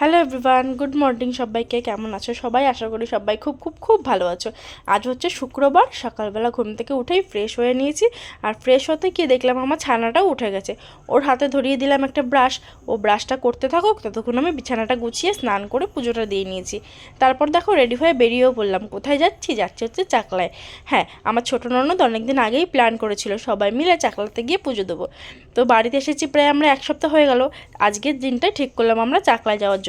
Hello everyone, good morning. সবাইকে কেমন আছো সবাই? আশা করি সবাই খুব খুব খুব ভালো আছো। আজ হচ্ছে শুক্রবার। সকালবেলা ঘুম থেকে উঠেই ফ্রেশ হয়ে নিয়েছি। আর ফ্রেশ হতে গিয়ে দেখলাম আমার ছানাটাও উঠে গেছে। ওর হাতে ধরিয়ে দিলাম একটা ব্রাশ। ও ব্রাশটা করতে থাকুক, ততক্ষণ আমি বিছানাটা গুছিয়ে স্নান করে পুজোটা দিয়ে নিয়েছি। তারপর দেখো রেডি হয়ে বেরিয়েও পড়লাম। কোথায় যাচ্ছি? যাচ্ছি হচ্ছে চাকলায়। হ্যাঁ, আমার ছোটো ননদ অনেকদিন আগেই প্ল্যান করেছিল সবাই মিলে চাকলাতে গিয়ে পুজো দেবো। তো বাড়িতে এসেছি প্রায় আমরা এক সপ্তাহ হয়ে গেল। আজকের দিনটাই ঠিক করলাম আমরা চাকলায় যাওয়ার জন্য।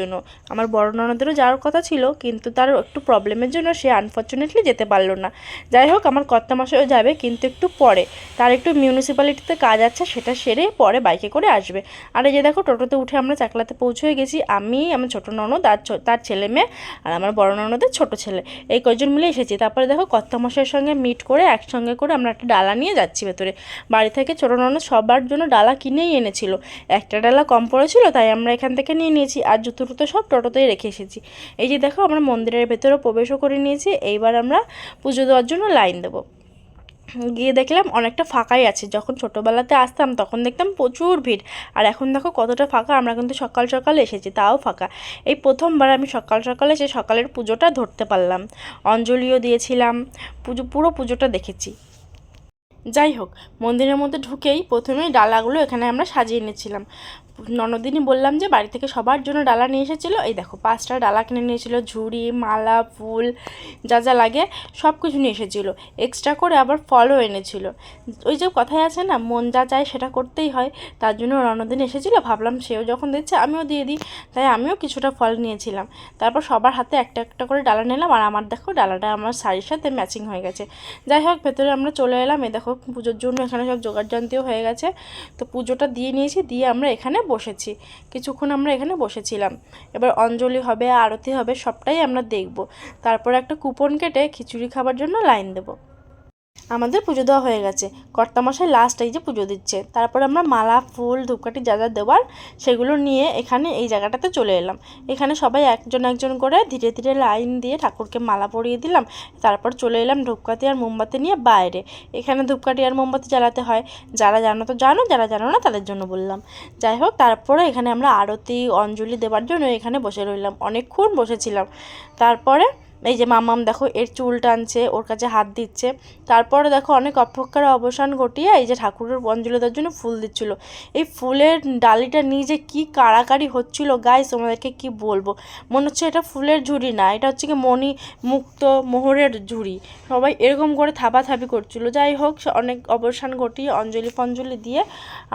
আমার বড় ননদেরও যাওয়ার কথা ছিল, কিন্তু তার একটু প্রবলেমের জন্য সে আনফর্চুনেটলি যেতে পারলো না। যাই হোক, আমার কর্তামশাইও যাবে, কিন্তু একটু পরে। তার একটু মিউনিসিপ্যালিটিতে কাজ আছে, সেটা সেরে পরে বাইকে করে আসবে। আর এই যে দেখো, টোটোতে উঠে আমরা চাকলাতে পৌঁছে গেছি। আমি, আমার ছোটো ননদ আর তার ছেলে মেয়ে, আর আমার বড় ননদের ছোটো ছেলে, এই কয়েকজন মিলে এসেছি। তারপরে দেখো কর্তামশাইয়ের সঙ্গে মিট করে একসঙ্গে করে আমরা একটা ডালা নিয়ে যাচ্ছি ভেতরে। বাড়ি থেকে ছোটো ননদ সবার জন্য ডালা কিনেই এনেছিল। একটা ডালা কম পড়েছিল, তাই আমরা এখান থেকে নিয়ে নিয়েছি। আর জুতো টুতো সব টোটোতেই রেখে এসেছি। এই যে দেখো, আমরা মন্দিরের ভেতরেও প্রবেশও করে নিয়েছি। এইবার আমরা পুজো দেওয়ার জন্য লাইন দেবো। গিয়ে দেখলাম অনেকটা ফাঁকাই আছে। যখন ছোটোবেলাতে আসতাম তখন দেখতাম প্রচুর ভিড়। আর এখন দেখো কতটা ফাঁকা। আমরা কিন্তু সকাল সকাল এসেছি, তাও ফাঁকা। এই প্রথমবার আমি সকাল সকাল এসে সকালের পুজোটা ধরতে পারলাম। অঞ্জলিও দিয়েছিলাম, পুরো পুজোটা দেখেছি। যাই হোক, মন্দিরের মধ্যে ঢুকেই প্রথমেই ডালাগুলো এখানে আমরা সাজিয়ে নিয়েছিলাম। ননদিনই বললাম যে বাড়ি থেকে সবার জন্য ডালা নিয়ে এসেছিলো। এই দেখো 5টা ডালা কিনে নিয়েছিল, ঝুড়ি, মালা, ফুল, যা যা লাগে সব কিছু নিয়ে এসেছিলো। এক্সট্রা করে আবার ফলও এনেছিল। ওই যে কথায় আছে না, মন যা চায় সেটা করতেই হয়। তার জন্য ননদিন এসেছিলো, ভাবলাম সেও যখন দিচ্ছে আমিও দিয়ে দিই, তাই আমিও কিছুটা ফল নিয়েছিলাম। তারপর সবার হাতে একটা একটা করে ডালা নিলাম। আর আমার দেখো ডালাটা আমার শাড়ির সাথে ম্যাচিং হয়ে গেছে। যাই হোক, ভেতরে আমরা চলে এলাম। এই দেখো পুজোর জন্য এখানে সব জোগাড়যন্ত্রও হয়ে গেছে। তো পুজোটা দিয়ে নিয়েছি, দিয়ে আমরা এখানে বসেছি। কিছুক্ষণ আমরা এখানে বসেছিলাম। এবার অঞ্জলি হবে, আরতি হবে, সবটাই আমরা দেখব। তারপর একটা কুপন কেটে খিচুড়ি খাবার জন্য লাইন দেবো। আমাদের পুজো দেওয়া হয়ে গেছে। কর্তামশাই লাস্ট এই যে পুজো দিচ্ছে। তারপর আমরা মালা, ফুল, ধূপকাঠি যা যা দেওয়ার সেগুলো নিয়ে এখানে এই জায়গাটাতে চলে এলাম। এখানে সবাই একজন একজন করে ধীরে ধীরে লাইন দিয়ে ঠাকুরকে মালা পরিয়ে দিলাম। তারপর চলে এলাম ধূপকাঠি আর মোমবাতি নিয়ে বাইরে। এখানে ধূপকাঠি আর মোমবাতি জ্বালাতে হয়। যারা জানো তো জানো, যারা জানো না তাদের জন্য বললাম। যাই হোক, তারপরে এখানে আমরা আরতি, অঞ্জলি দেওয়ার জন্য এখানে বসে রইলাম। অনেকক্ষণ বসেছিলাম। তারপরে এই যে মামাম দেখো এর চুল টানছে, ওর কাছে হাত দিচ্ছে। তারপরে দেখো অনেক অপেক্ষার অবসান ঘটিয়ে এই যে ঠাকুরের অঞ্জলি দেওয়ার জন্য ফুল দিচ্ছিলো। এই ফুলের ডালিটা নিয়ে যে কী কাড়াকাড়ি হচ্ছিলো গাইস, তোমাদেরকে কি বলবো। মনে হচ্ছে এটা ফুলের ঝুড়ি না, এটা হচ্ছে কি মুক্ত মোহরের ঝুড়ি। সবাই এরকম করে থাপাথাপি করছিলো। যাই হোক, অনেক অবসান ঘটিয়ে অঞ্জলি দিয়ে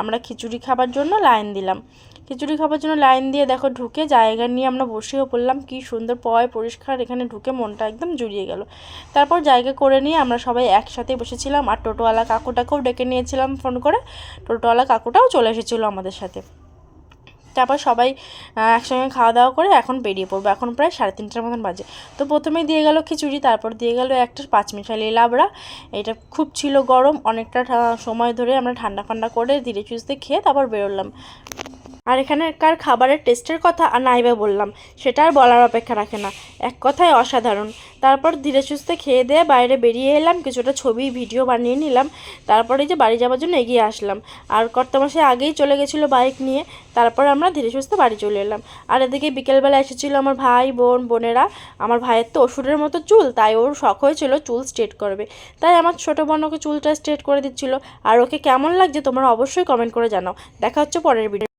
আমরা খিচুড়ি খাবার জন্য লাইন দিলাম। খিচুড়ি খাবার জন্য লাইন দিয়ে দেখো ঢুকে জায়গা নিয়ে আমরা বসেও পড়লাম। কি সুন্দর পরিষ্কার, এখানে ঢুকে মনটা একদম জুড়িয়ে গেল। তারপর জায়গা করে নিয়ে আমরা সবাই একসাথে বসেছিলাম। আর টোটোওয়ালা কাকুটাকেও ডেকে নিয়েছিলাম ফোন করে। টোটোওয়ালা কাকুটাও চলে এসেছিলো আমাদের সাথে। তারপর সবাই একসঙ্গে খাওয়া দাওয়া করে এখন বেরিয়ে পড়বো। এখন প্রায় 3:30টার মতন বাজে। তো প্রথমেই দিয়ে গেল খিচুড়ি, তারপর দিয়ে গেল একটা 5 মিশালি লাবড়া। এটা খুব ছিল গরম, অনেকটা সময় ধরে আমরা ঠান্ডা করে ধীরে সুস্থে খেয়ে তারপর বেরোলাম। আর এখানকার খাবারের টেস্টের কথা আর নাইবা বললাম, সেটা আর বলার অপেক্ষা রাখে না। এক কথায় অসাধারণ। তারপর ধীরে সুস্থে খেয়ে দিয়ে বাইরে বেরিয়ে এলাম, কিছুটা ছবি ভিডিও বানিয়ে নিলাম। তারপরে যে বাড়ি যাওয়ার জন্য এগিয়ে আসলাম। আর কর্তামশাই আগেই চলে গেছিলো বাইক নিয়ে। তারপর আমরা ধীরে সুস্থে বাড়ি চলে এলাম। আর এদিকে বিকেলবেলা এসেছিলো আমার ভাই বোনেরা। আমার ভাইয়ের তো অসুরের মতো চুল, তাই ওর শখ হয়েছিল চুল স্ট্রেট করবে। তাই আমার ছোটো বোন ওকে চুলটা স্ট্রেট করে দিচ্ছিলো। আর ওকে কেমন লাগছে তোমরা অবশ্যই কমেন্ট করে জানাও। দেখা হচ্ছে পরের ভিডিও।